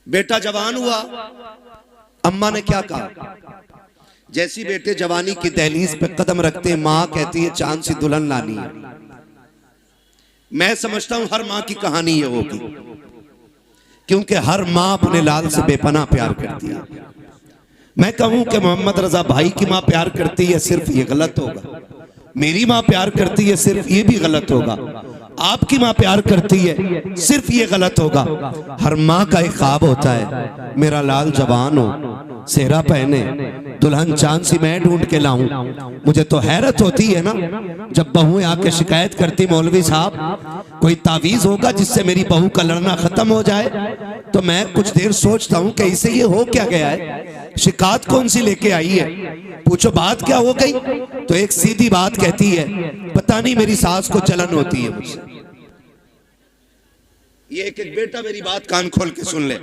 बेटा जवान हुआ, अम्मा ने क्या कहा? जैसी बेटे जवानी की दहलीज पे कदम रखते हैं, माँ कहती है चांद सी दुल्हन लानी है। मैं समझता हूं हर माँ की कहानी ये होगी, क्योंकि हर माँ अपने लाल से बेपनाह प्यार करती है। मैं कहूं कि मोहम्मद रजा भाई की माँ प्यार करती है, सिर्फ ये गलत होगा। मेरी माँ प्यार करती है, सिर्फ ये भी गलत होगा। आपकी माँ प्यार करती है, सिर्फ ये गलत होगा। हर माँ का एक ख्वाब होता है, मेरा लाल जवान हो, सेहरा पहने, दुल्हन चांद सी मैं ढूंढ के लाऊं। मुझे तो हैरत होती है ना, जब बहुएं आके शिकायत करती, मौलवी साहब कोई तावीज होगा जिससे मेरी बहू का लड़ना खत्म हो जाए। तो मैं कुछ देर सोचता हूं कि इसे ये हो क्या गया है, शिकायत कौन सी लेके आई है, पूछो बात क्या हो गई। तो एक सीधी बात कहती है, पता नहीं मेरी सास को जलन होती है मुझसे। ये एक एक बेटा मेरी बात कान खोल के सुन ले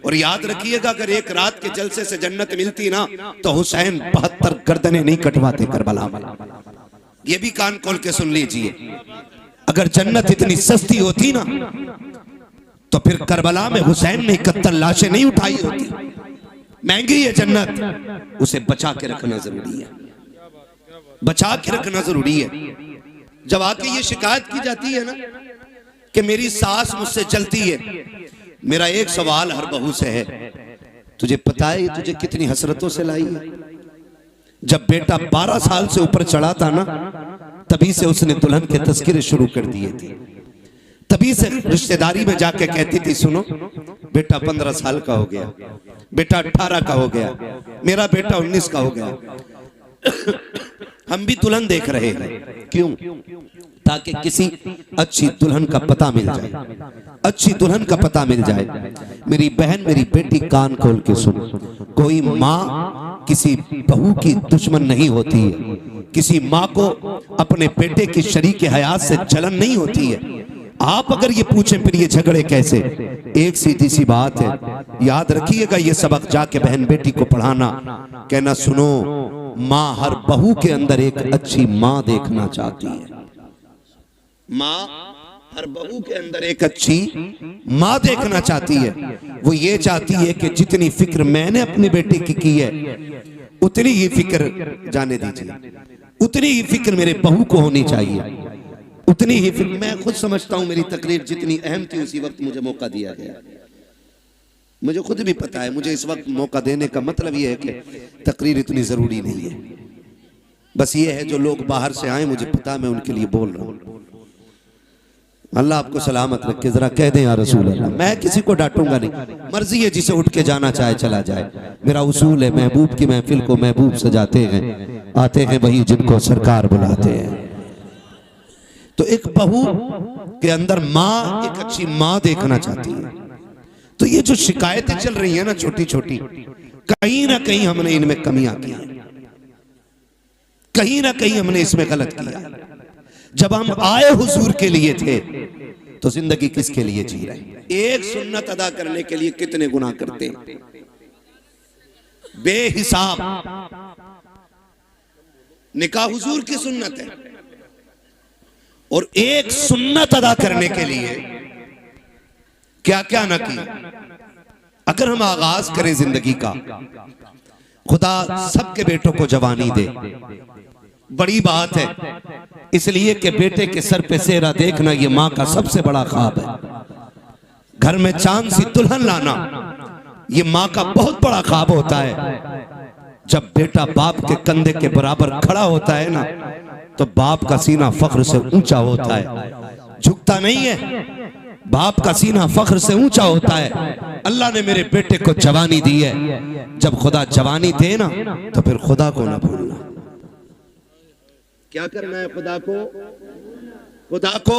और याद रखिएगा, अगर एक रात के जलसे से जन्नत मिलती ना तो हुसैन 72 गर्दनें नहीं कटवाते करबला में। ये भी कान खोल के सुन लीजिए, अगर जन्नत इतनी सस्ती होती ना तो फिर करबला में हुसैन ने 71 लाशें नहीं उठाई होती। महंगी है जन्नत, उसे बचा के रखना जरूरी है, बचा के रखना जरूरी है। जब आके ये शिकायत की जाती है ना कि मेरी सास मुझसे जलती है, मेरा एक सवाल हर बहू से है, तुझे पता है तुझे कितनी हसरतों से लाई है? जब बेटा 12 साल से ऊपर चढ़ा था ना, तभी से उसने दुल्हन के तस्करे शुरू कर दिए थे। तभी से रिश्तेदारी में जाके कहती थी, सुनो बेटा 15 साल का हो गया, बेटा 18 का हो गया, मेरा बेटा 19 का हो गया। हम भी दुल्हन देख रहे हैं, क्यों? ताकि किसी अच्छी दुल्हन का पता मिल जाए, अच्छी दुल्हन का पता मिल जाए। मेरी बहन, मेरी बेटी, कान खोल के सुन, कोई माँ किसी बहू की दुश्मन नहीं होती है। किसी माँ को अपने बेटे की शरीक हयात से जलन नहीं होती है। आप अगर ये पूछें फिर ये झगड़े कैसे, एक सीधी सी बात है, याद रखिएगा ये सबक जाके बहन बेटी को पढ़ाना, कहना सुनो माँ हर बहू के अंदर एक अच्छी माँ देखना चाहती है। माँ हर बहू के अंदर एक अच्छी माँ देखना चाहती है। वो ये चाहती है कि जितनी फिक्र मैंने अपनी बेटी की है उतनी ही फिक्र, जाने दीजिए, उतनी ही फिक्र मेरे बहू को होनी चाहिए, उतनी ही फिक्र। मैं खुद समझता हूं मेरी तकरीर जितनी अहम थी उसी वक्त मुझे मौका दिया गया। मुझे खुद भी पता है मुझे इस वक्त मौका देने का मतलब यह है कि तकरीर इतनी जरूरी नहीं है। बस ये है जो लोग बाहर से आए, मुझे पता है मैं उनके लिए बोल रहा हूं। अल्लाह आपको सलामत रखे। जरा कह दें या रसूल अल्लाह। मैं किसी को डांटूंगा नहीं, मर्जी है जिसे उठ के जाना चाहे चला जाए। मेरा उसूल है, महबूब की महफिल को महबूब सजाते हैं, आते हैं वही जिनको सरकार बुलाते हैं। तो एक बहू के अंदर माँ एक अच्छी माँ देखना चाहती है। तो ये जो शिकायतें चल रही है ना छोटी छोटी, कहीं ना कहीं हमने इनमें कमियां की, कहीं ना कहीं हमने इसमें गलत किया। जब हम आए हुजूर के लिए थे तो जिंदगी किसके लिए जी रहे हैं? एक सुन्नत अदा करने के लिए कितने गुनाह करते हैं, बेहिसाब। निकाह हुजूर की सुन्नत है और एक सुन्नत अदा करने के लिए क्या क्या ना किया। अगर हम आगाज करें जिंदगी का, खुदा सबके बेटों को जवानी दे, बड़ी बात है, इसलिए कि बेटे के सर पे सेहरा देखना ये माँ का सबसे बड़ा ख्वाब है। घर में चांद सी दुल्हन लाना ये माँ का बहुत बड़ा ख्वाब होता है। जब बेटा बाप के कंधे के बराबर खड़ा होता है ना, तो बाप का सीना फख्र से ऊंचा होता है, झुकता नहीं है। बाप का सीना फख्र से ऊंचा होता है। अल्लाह ने मेरे बेटे को जवानी दी है। जब खुदा जवानी दे ना तो फिर खुदा को ना भूलना। क्या करना है? खुदा को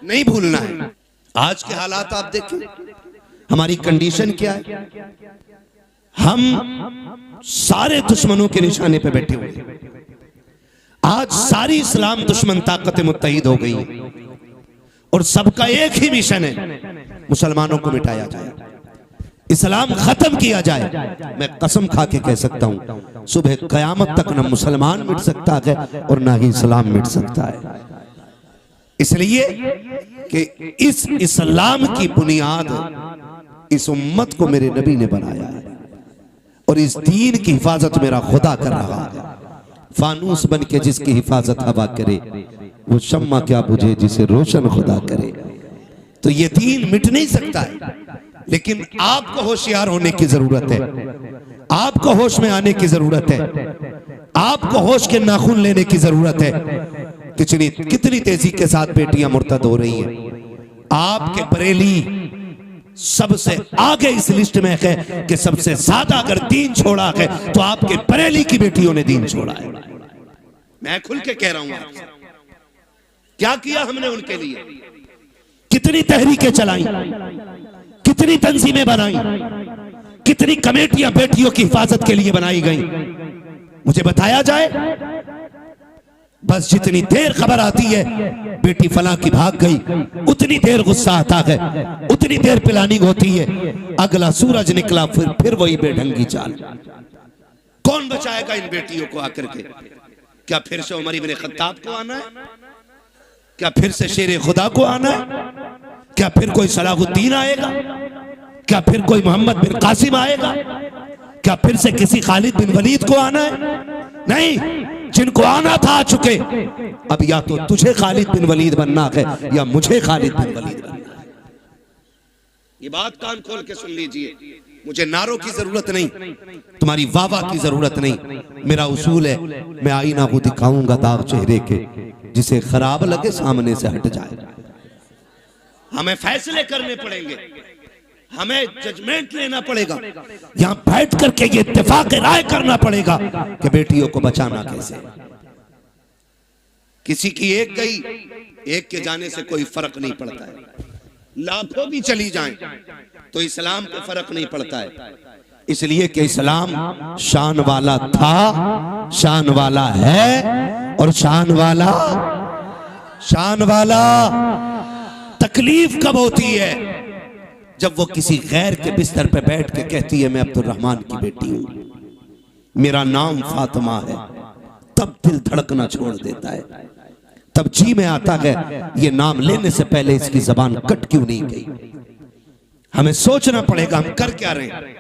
नहीं भूलना है। आज के हालात आप देखें, हमारी कंडीशन क्या है? हम सारे दुश्मनों के निशाने पे बैठे हुए हैं। आज सारी इस्लाम दुश्मन ताकतें मुत्तहिद हो गई और सबका एक ही मिशन है, मुसलमानों को मिटाया जाए, इस्लाम खत्म किया जाए। मैं कसम खा के कह सकता हूं सुबह कयामत तक न मुसलमान मिट सकता है और ना ही इस्लाम मिट सकता है। इसलिए कि इस इस्लाम की बुनियाद इस उम्मत को मेरे नबी ने बनाया है और इस दीन की हिफाजत मेरा खुदा कर रहा है। फानूस बन के जिसकी हिफाजत हवा करे, वो शम्मा क्या बुझे जिसे रोशन खुदा करे। तो ये दीन मिट नहीं सकता है, लेकिन आपको होशियार होने की जरूरत है, आपको होश में आने की जरूरत है, आपको होश के नाखून लेने की जरूरत है। कितनी तेजी के साथ बेटियां मुर्तद हो रही हैं। आपके बरेली सबसे आगे इस लिस्ट में है कि सबसे ज्यादा अगर दीन छोड़ा है तो आपके बरेली की बेटियों ने दीन छोड़ा है। मैं खुल के कह रहा हूं आपसे, क्या किया हमने उनके लिए, कितनी तहरीकें चलाई, कितनी तंजीमें बनाई, कितनी कमेटियां बेटियों की हिफाजत के लिए बनाई गई। मुझे बताया जाए, बस जितनी देर खबर आती है बेटी फलां की भाग गई, उतनी देर गुस्सा आता है, उतनी देर प्लानिंग होती है, अगला सूरज निकला फिर वही बेढंगी चाल। कौन बचाएगा इन बेटियों को आकर के? क्या फिर से उमर इब्न खत्ताब को आना है? क्या फिर से शेर खुदा को आना है? क्या फिर कोई सलाहुद्दीन आएगा? क्या फिर कोई मोहम्मद बिन कासिम आएगा? क्या फिर से किसी खालिद बिन वलीद को आना है? नहीं, जिनको आना था आ चुके। अब या तो तुझे खालिद बिन वलीद बनना है या मुझे खालिद बिन वलीद बनना है। ये बात कान खोल के सुन लीजिए। मुझे नारों की जरूरत नहीं, तुम्हारी वाह की जरूरत नहीं। मेरा उसूल है, मैं आईना को दिखाऊंगा दाग चेहरे के, जिसे खराब लगे सामने से हट जाए। हमें फैसले करने पड़ेंगे, हमें जजमेंट लेना पड़ेगा, यहां बैठ करके ये इत्तेफाक राय करना पड़ेगा कि बेटियों को बचाना कैसे। किसी की एक गई, एक के जाने से कोई फर्क नहीं पड़ता है। लाखों भी चली जाएं तो इस्लाम पे फर्क नहीं पड़ता है, इसलिए कि इस्लाम शान वाला था, शान वाला है और शान वाला तकलीफ कब होती है? जब वो किसी गैर के बिस्तर पे बैठ के कहती है मैं अब्दुर्रहमान की बेटी हूं, मेरा नाम फातिमा है, तब दिल धड़कना छोड़ देता है। तब जी में आता है ये नाम लेने से पहले इसकी जबान कट क्यों नहीं गई। हमें सोचना पड़ेगा हम कर क्या रहे हैं।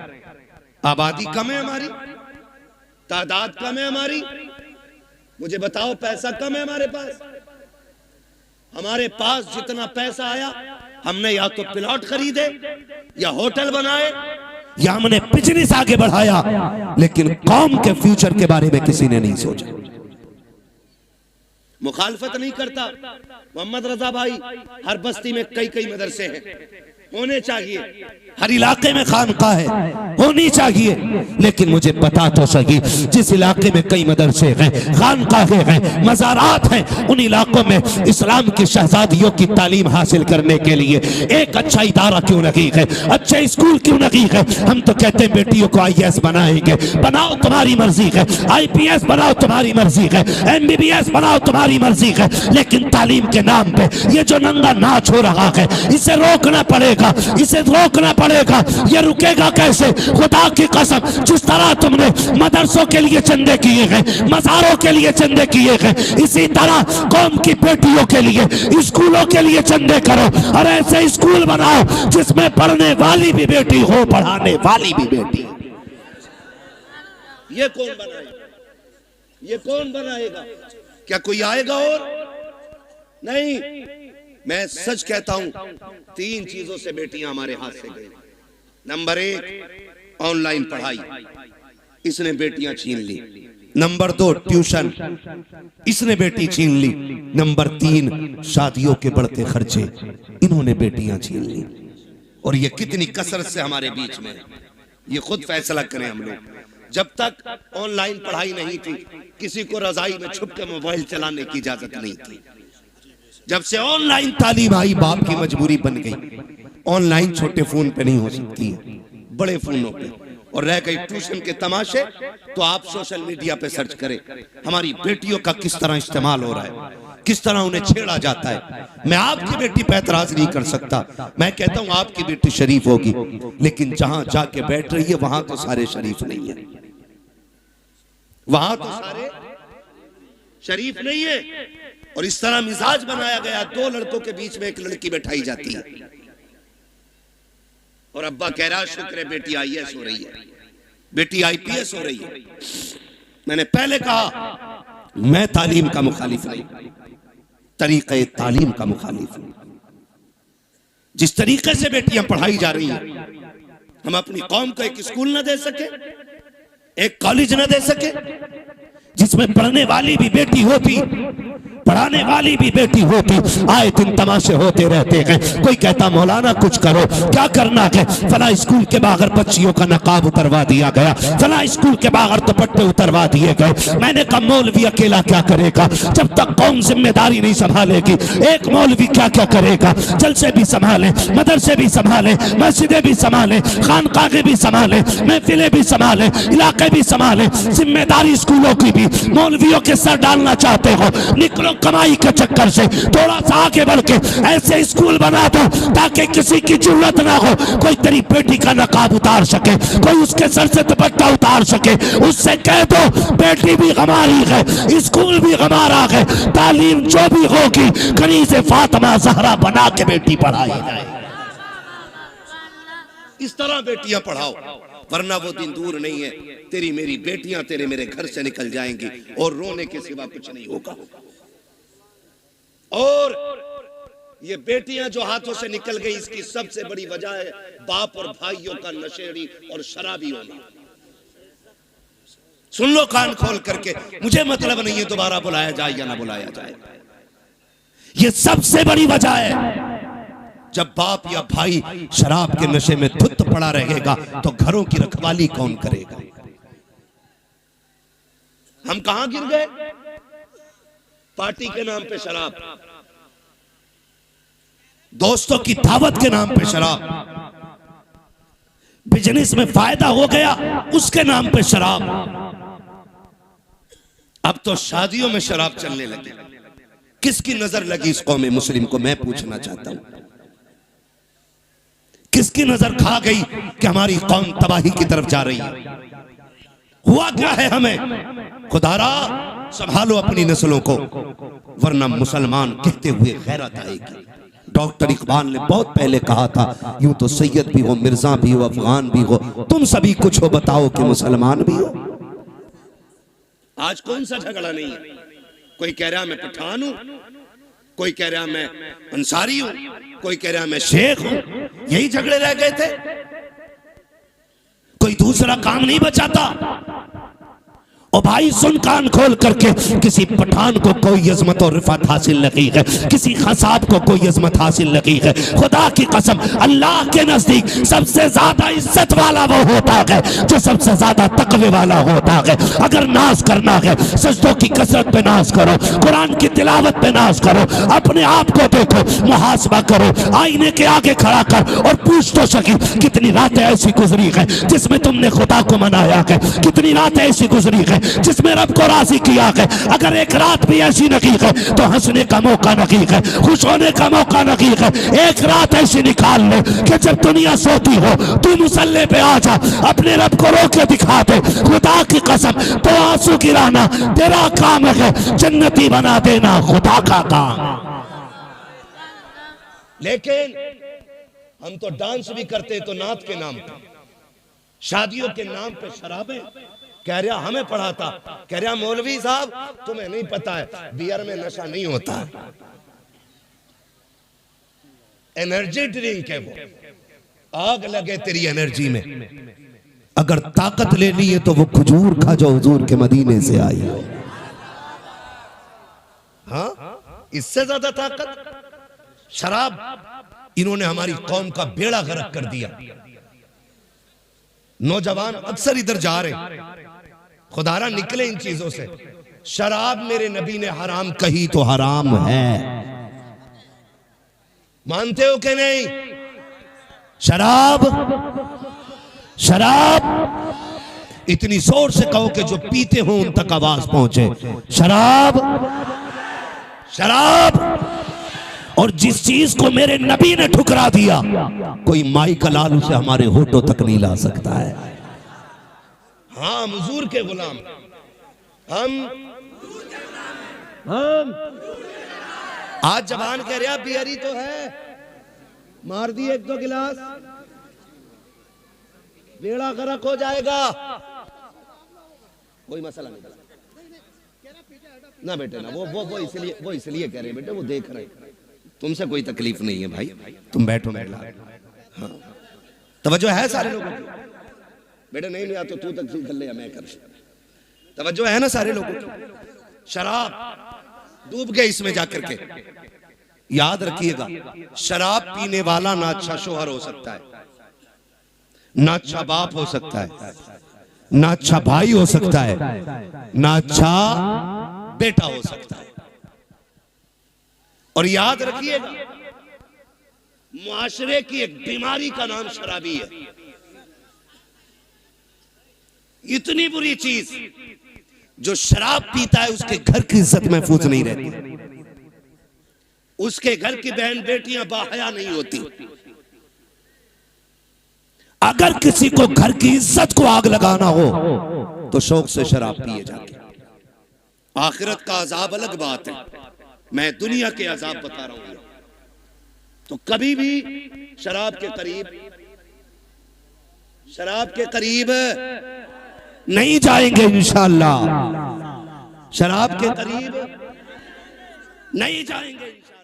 आबादी कम है हमारी, तादाद कम है हमारी, मुझे बताओ पैसा कम है हमारे पास। हमारे पास जितना पैसा आया हमने या तो प्लॉट खरीदे या होटल बनाए या हमने बिजनेस आगे बढ़ाया, लेकिन कौम के फ्यूचर के बारे में किसी ने नहीं सोचा। मुखालफत नहीं करता मोहम्मद रजा भाई, हर बस्ती में कई मदरसे हैं, होने चाहिए, हर इलाके में खानकाह है, होनी चाहिए, लेकिन मुझे पता तो सही जिस इलाके में कई मदरसे हैं, खानकाहें हैं, मज़ारात हैं, उन इलाकों में इस्लाम की शहजादियों की तालीम हासिल करने के लिए एक अच्छा इदारा क्यों नहीं है, अच्छे स्कूल क्यों नहीं है। हम तो कहते हैं बेटियों को IAS बनाएंगे, बनाओ तुम्हारी मर्जी है, IPS बनाओ तुम्हारी मर्जी है, MBBS बनाओ तुम्हारी मर्जी है, लेकिन तालीम के नाम पे ये जो नंगा नाच हो रहा है इसे रोकना पड़ेगा, इसे रोकना पड़ेगा। ये रुकेगा कैसे? खुदा की कसम, जिस तरह तुमने मदरसों के लिए चंदे किए हैं, मज़ारों के लिए चंदे किए हैं, इसी तरह कौम की बेटियों के लिए, स्कूलों के लिए चंदे करो और ऐसे स्कूल बनाओ जिसमें पढ़ने वाली भी बेटी हो, पढ़ाने वाली भी बेटी। ये कौन बनाएगा? ये कौन बनाएगा? क्या कोई आएगा? और नहीं, मैं सच कहता हूं, 3 चीजों से बेटियां हमारे हाथ से गई। नंबर 1 ऑनलाइन पढ़ाई, इसने बेटियां छीन ली। नंबर 2 ट्यूशन, इसने बेटी छीन ली। नंबर 3 शादियों के बढ़ते खर्चे, इन्होंने बेटियां छीन ली। और ये कितनी कसरत से हमारे बीच में, ये खुद फैसला करें हम लोग। जब तक ऑनलाइन पढ़ाई नहीं थी, किसी को रजाई में छुप के मोबाइल चलाने की इजाजत नहीं थी। जब से ऑनलाइन तालीम आई, बाप की मजबूरी बन गई। ऑनलाइन छोटे फोन पे नहीं हो सकती है, बड़े फोनों पे। और रह गई ट्यूशन के तमाशे, तो आप सोशल मीडिया पे सर्च करें हमारी बेटियों का किस तरह इस्तेमाल हो रहा है, किस तरह उन्हें छेड़ा जाता है। मैं आपकी बेटी पे एतराज नहीं कर सकता, मैं कहता हूं आपकी बेटी शरीफ होगी, लेकिन जहां जाके बैठ रही है वहां तो सारे शरीफ नहीं है, वहां तो सारे शरीफ नहीं है। और इस तरह मिजाज बनाया गया, 2 लड़कों के बीच में एक लड़की बैठाई जाती है। और अब्बा कह रहा शुक्र है बेटी आईएएस हो रही है, बेटी आईपीएस हो रही है। मैंने पहले कहा मैं तालीम का मुखालिफ नहीं, तरीक़े तालीम का मुखालिफ हूं। जिस तरीके से बेटियां पढ़ाई जा रही हैं, हम अपनी कौम को एक स्कूल न दे सके, एक कॉलेज न दे सके जिसमें पढ़ने वाली भी बेटी होती, पढ़ाने वाली भी बेटी होती। आए दिन तमाशे होते रहते हैं। कोई कहता मौलाना कुछ करो, क्या करना है? फला स्कूल के बाहर बच्चियों का नकाब उतरवा दिया गया, फला स्कूल के बाहर दुपट्टे उतरवा दिए गए। मैंने कहा मौलवी अकेला क्या करेगा? जब तक कौम जिम्मेदारी नहीं संभालेगी, एक मौलवी क्या क्या करेगा? जलसे भी संभाले, मदरसे भी संभाले, मस्जिदें भी संभाले, खानकाहें भी संभाले, महफिलें भी संभाले, इलाके भी संभाले, जिम्मेदारी स्कूलों की भी। मौलवियों के सर डालना चाहते हो, निकलो कमाई के चक्कर से, थोड़ा सा आगे बढ़ के ऐसे स्कूल बना दो ताकि किसी की जरूरत ना हो, कोई तेरी बेटी का नकाब उतार सके, कोई उसके सर से दुपट्टा उतार सके। उससे कह दो बेटी भी हमारी है, स्कूल भी हमारा है, तालीम जो भी होगी कनीज़े फातिमा ज़हरा बना के बेटी पढ़ाई जाए। इस तरह बेटियां पढ़ाओ, वरना वो दिन दूर नहीं है, तेरी मेरी बेटियां तेरे मेरे घर से निकल जाएंगी और रोने के सिवा कुछ नहीं होगा। और ये बेटियां जो हाथों से निकल गई, इसकी सबसे बड़ी वजह है बाप और भाइयों का नशेड़ी और शराबी होना। सुन लो कान खोल करके, मुझे मतलब नहीं है दोबारा बुलाया जाए या ना बुलाया जाए, ये सबसे बड़ी वजह है। जब बाप या भाई शराब के नशे में धुत पड़ा रहेगा तो घरों की रखवाली कौन करेगा? हम कहां गिर गए? पार्टी के नाम पे शराब, दोस्तों की दावत के नाम पे शराब, बिजनेस में फायदा हो गया उसके नाम पे शराब। अब तो शादियों में शराब चलने लगी। किसकी नजर लगी इस कौम मुस्लिम को? मैं पूछना चाहता हूं, किसकी नजर खा गई कि हमारी कौम तबाही की तरफ जा रही है? हुआ क्या है हमें? खुदारा संभालो अपनी नस्लों को, वरना मुसलमान कहते हुए गैरत आएगी। डॉक्टर इकबाल ने बहुत पहले कहा था, यूं तो सैयद भी हो, मिर्जा भी हो, अफगान भी हो, तुम सभी कुछ हो, बताओ कि मुसलमान भी हो। आज कौन सा झगड़ा नहीं है? कोई कह रहा मैं पठान हूं, कोई कह रहा मैं अंसारी हूं, कोई कह रहा मैं शेख हूं। यही झगड़े रह गए थे, कोई दूसरा काम नहीं बचाता। ओ भाई सुन कान खोल करके, किसी पठान को कोई अजमत और रिफत हासिल नहीं है, किसी खसाब को कोई अजमत हासिल नहीं है। खुदा की कसम, अल्लाह के नजदीक सबसे ज्यादा इज्जत वाला वो होता है जो सबसे ज्यादा तकवे वाला होता है। अगर नाज करना है, सजदों की कसरत पे नाज करो, कुरान की तिलावत पे नाज करो, अपने आप को देखो, मुहासबा करो, आईने के आगे खड़ा कर और पूछ तो सकी कितनी रातें ऐसी गुजरी है जिसमें तुमने खुदा को मनाया है, कितनी रातें ऐसी गुजरी है जिसमें रब को राजी किया है। अगर एक रात भी ऐसी नहीं है तो हंसने का मौका नहीं है, खुश होने का मौका नहीं है। एक रात ऐसी निकाल लो कि जब दुनिया सोती हो तू मुसल्ले पे आ जा, अपने रब को रो के दिखा दे। खुदा की कसम, तो आंसू गिराना तेरा काम है, जन्नती बना देना खुदा का काम। लेकिन हम तो डांस भी करते तो नात के नाम पे, शादियों के नाम पे शराबें। कह रहा हमें पढ़ाता, कह रहा मौलवी साहब तुम्हें नहीं पता है बियर में नशा नहीं होता, एनर्जी ड्रिंक है वो, आग लगे तेरी एनर्जी में। अगर ताकत लेनी है तो वो खजूर खा जो हुजूर के मदीने से आई हो। हाँ, इससे ज्यादा ताकत शराब। इन्होंने हमारी कौम का बेड़ा गर्क कर दिया। नौजवान अक्सर इधर जा रहे, खुदारा निकले इन चीजों से। शराब मेरे नबी ने हराम कही तो हराम है, मानते हो कि नहीं? शराब, शराब इतनी जोर से कहो कि जो पीते हो उन तक आवाज पहुंचे। शराब, शराब। और जिस चीज को मेरे नबी ने ठुकरा दिया, कोई माई का लाल उसे हमारे होठों तक नहीं ला सकता है। हाँ, हुजूर के गुलाम हम आज जवान कह रहा बियरी तो है, मार दिए एक दो गिलास, बेड़ा गर्क हो जाएगा। कोई मसला नहीं ना बेटे ना, वो इसलिए कह रहे बेटे, वो देख रहे, तुमसे कोई तकलीफ नहीं है भाई, तुम बैठो मेरे लाल। हाँ तवज्जो है सारे लोगों की? बेटे नहीं लिया तो तू तकलीफ कर ले या मैं कर, तवज्जो है ना सारे लोगों की? शराब डूब गए इसमें जाकर के। याद रखिएगा, शराब पीने वाला ना अच्छा शोहर हो सकता है, ना अच्छा बाप हो सकता है, ना अच्छा भाई हो सकता है, ना अच्छा बेटा हो सकता है। और याद रखिएगा, मुआशरे की एक बीमारी का नाम शराबी है। इतनी बुरी चीज, जो शराब पीता है उसके घर की इज्जत महफूज नहीं रहती, उसके घर की बहन बेटियां बाहया नहीं होती। अगर किसी को घर की इज्जत को आग लगाना हो तो शौक से शराब पिए जाके। आखिरत का अजाब अलग बात है, मैं दुनिया के अजाब बता रहा हूं। तो कभी भी शराब के करीब नहीं जाएंगे इंशाअल्लाह, शराब के करीब नहीं जाएंगे इंशाअल्लाह।